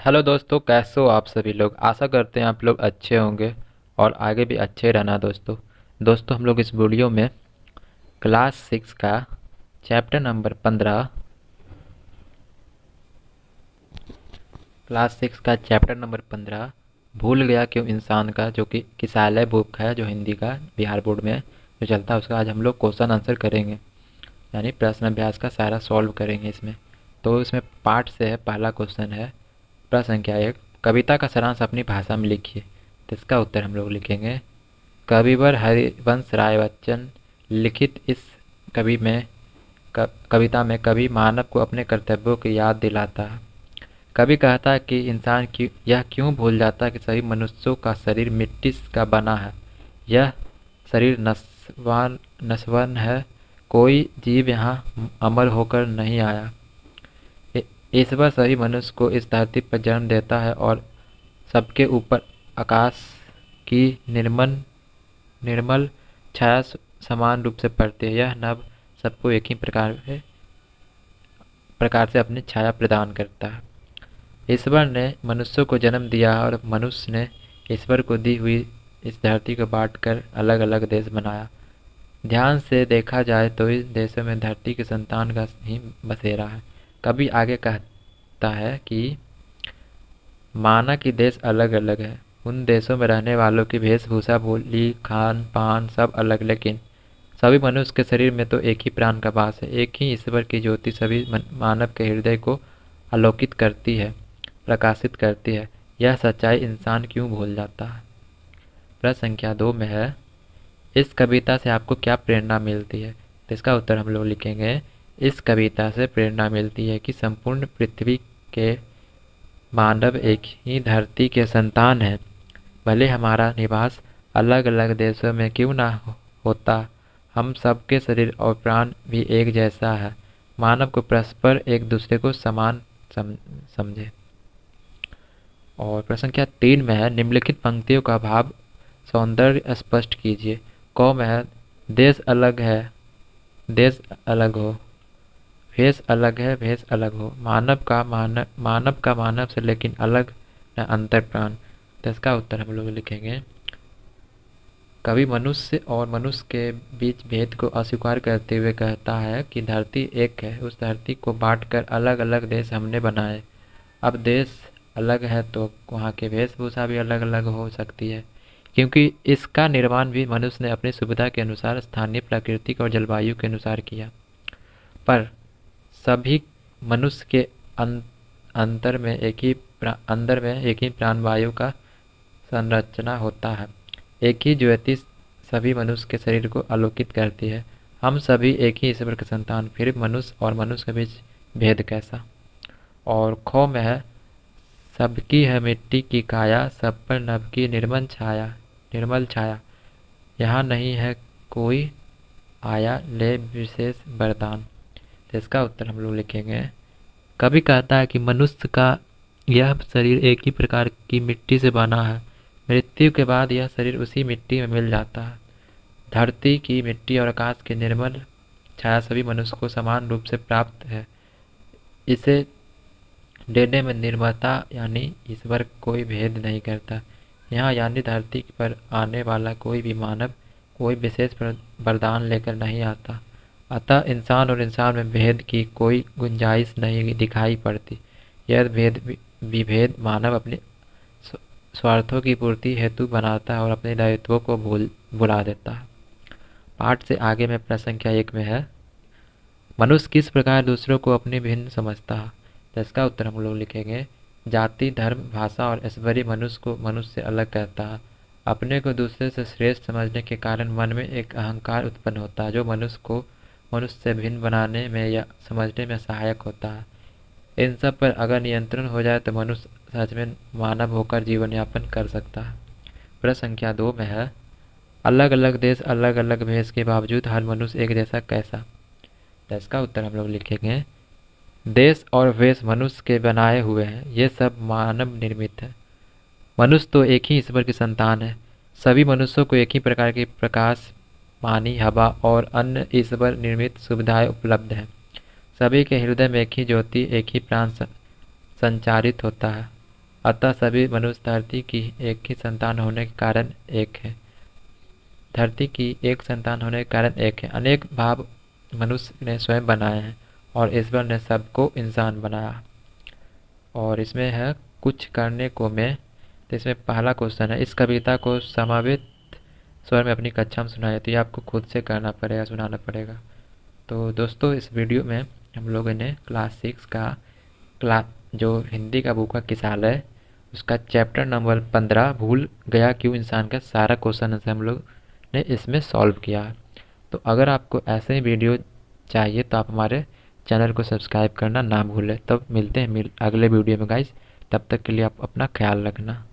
Hello दोस्तों, कैसे हो आप सभी लोग। आशा करते हैं आप लोग अच्छे होंगे और आगे भी अच्छे रहना। दोस्तों हम लोग इस वीडियो में क्लास 6 का चैप्टर नंबर 15 भूल गया क्यों इंसान का, जो कि किसालय बुक है, जो हिंदी का बिहार बोर्ड में जो चलता है, उसका आज हम लोग क्वेश्चन आंसर करेंगे। यानी प्रश्न अभ्यास का सारा सॉल्व करेंगे इसमें। तो इसमें पार्ट से है। पहला क्वेश्चन है, प्रश्न संख्या 1, कविता का सारांश अपनी भाषा में लिखिए। तो इसका उत्तर हम लोग लिखेंगे, कविवर हरिवंश राय बच्चन लिखित इस कवि में कविता में कवि मानव को अपने कर्तव्यों की याद दिलाता है। कवि कहता है कि इंसान यह क्यों भूल जाता है कि सभी मनुष्यों का शरीर मिट्टी का बना है। यह शरीर नश्वर है, कोई जीव यहाँ अमर होकर नहीं आया। ईश्वर सभी मनुष्य को इस धरती पर जन्म देता है और सबके ऊपर आकाश की निर्मल निर्मल छाया समान रूप से पड़ती है। यह नभ सबको एक ही प्रकार से अपनी छाया प्रदान करता है। ईश्वर ने मनुष्यों को जन्म दिया और मनुष्य ने ईश्वर को दी हुई इस धरती को बांटकर अलग अलग देश बनाया। ध्यान से देखा जाए तो इस देशों में धरती की संतान का ही बसेरा है। कभी आगे कहता है कि माना कि देश अलग अलग है, उन देशों में रहने वालों की वेशभूषा, बोली, खान पान सब अलग, लेकिन सभी मनुष्य के शरीर में तो एक ही प्राण का वास है। एक ही ईश्वर की ज्योति सभी मानव के हृदय को आलोकित करती है, प्रकाशित करती है। यह सच्चाई इंसान क्यों भूल जाता है। प्रश्न संख्या 2 में है, इस कविता से आपको क्या प्रेरणा मिलती है। तो इसका उत्तर हम लोग लिखेंगे, इस कविता से प्रेरणा मिलती है कि संपूर्ण पृथ्वी के मानव एक ही धरती के संतान हैं। भले हमारा निवास अलग अलग देशों में क्यों ना होता, हम सबके शरीर और प्राण भी एक जैसा है। मानव को परस्पर एक दूसरे को समान समझे। और प्रश्न संख्या 3 में है, निम्नलिखित पंक्तियों का भाव सौंदर्य स्पष्ट कीजिए। क में है, देश अलग है, देश अलग हो, भेष अलग है, भेष अलग हो, मानव का मानव से लेकिन अलग न अंतर प्राण। तो इसका उत्तर हम लोग लिखेंगे, कवि मनुष्य और मनुष्य के बीच भेद को अस्वीकार करते हुए कहता है कि धरती एक है, उस धरती को बांटकर अलग अलग देश हमने बनाए। अब देश अलग है तो वहाँ की वेशभूषा भी अलग अलग हो सकती है, क्योंकि इसका निर्माण भी मनुष्य ने अपनी सुविधा के अनुसार स्थानीय प्राकृतिक और जलवायु के अनुसार किया। पर सभी मनुष्य के अंतर में एक ही प्राणवायु का संरचना होता है। एक ही ज्योति सभी मनुष्य के शरीर को आलोकित करती है। हम सभी एक ही ईश्वर के संतान, फिर मनुष्य और मनुष्य के बीच भेद कैसा। और ख में है, सबकी है मिट्टी की काया, सब पर नभ की निर्मल छाया, यहाँ नहीं है कोई आया ले विशेष वरदान। तो इसका उत्तर हम लोग लिखेंगे, कवि कहता है कि मनुष्य का यह शरीर एक ही प्रकार की मिट्टी से बना है। मृत्यु के बाद यह शरीर उसी मिट्टी में मिल जाता है। धरती की मिट्टी और आकाश की निर्मल छाया सभी मनुष्य को समान रूप से प्राप्त है। इसे देने में निर्मलता यानी ईश्वर कोई भेद नहीं करता। यहाँ यानी धरती पर आने वाला कोई भी मानव कोई विशेष वरदान लेकर नहीं आता। अतः इंसान और इंसान में भेद की कोई गुंजाइश नहीं दिखाई पड़ती। यह विभेद मानव अपने स्वार्थों की पूर्ति हेतु बनाता है और अपने दायित्वों को भुला देता है। पाठ से आगे में प्रश्न संख्या 1 में है, मनुष्य किस प्रकार दूसरों को अपने भिन्न समझता है। तो इसका उत्तर हम लोग लिखेंगे, जाति, धर्म, भाषा और ऐश्वर्य मनुष्य को मनुष्य से अलग करता है। अपने को दूसरे से श्रेष्ठ समझने के कारण मन में एक अहंकार उत्पन्न होता है, जो मनुष्य को मनुष्य से भिन्न बनाने में या समझने में सहायक होता है। इन सब पर अगर नियंत्रण हो जाए तो मनुष्य सच में मानव होकर जीवन यापन कर सकता है। प्रश्न संख्या 2 में है, अलग अलग देश अलग अलग भेष के बावजूद हर मनुष्य एक जैसा कैसा। तो इसका उत्तर हम लोग लिखेंगे, देश और वेश मनुष्य के बनाए हुए हैं, ये सब मानव निर्मित है। मनुष्य तो एक ही ईश्वर की संतान है। सभी मनुष्यों को एक ही प्रकार की प्रकाश, पानी, हवा और अन्य ईश्वर निर्मित सुविधाएं उपलब्ध हैं। सभी के हृदय में एक ही ज्योति, एक ही प्राण संचारित होता है। अतः सभी मनुष्य धरती की एक ही संतान होने के कारण एक है। धरती की एक संतान होने के कारण एक है। अनेक भाव मनुष्य ने स्वयं बनाए हैं और ईश्वर ने सबको इंसान बनाया। और इसमें है कुछ करने को मैं, तो इसमें पहला क्वेश्चन है, इस कविता को समावित स्वर में अपनी कक्षा में सुनाया, तो ये आपको खुद से करना पड़ेगा, सुनाना पड़ेगा। तो दोस्तों इस वीडियो में हम लोगों ने क्लास 6 का क्लास जो हिंदी का बुक है किसालय, उसका चैप्टर नंबर 15 भूल गया क्यों इंसान का सारा क्वेश्चन आंसर हम लोग ने इसमें सॉल्व किया है। तो अगर आपको ऐसे ही वीडियो चाहिए तो आप हमारे चैनल को सब्सक्राइब करना ना भूलें। तब मिलते हैं अगले वीडियो में गाइस, तब तक के लिए आप अपना ख्याल रखना।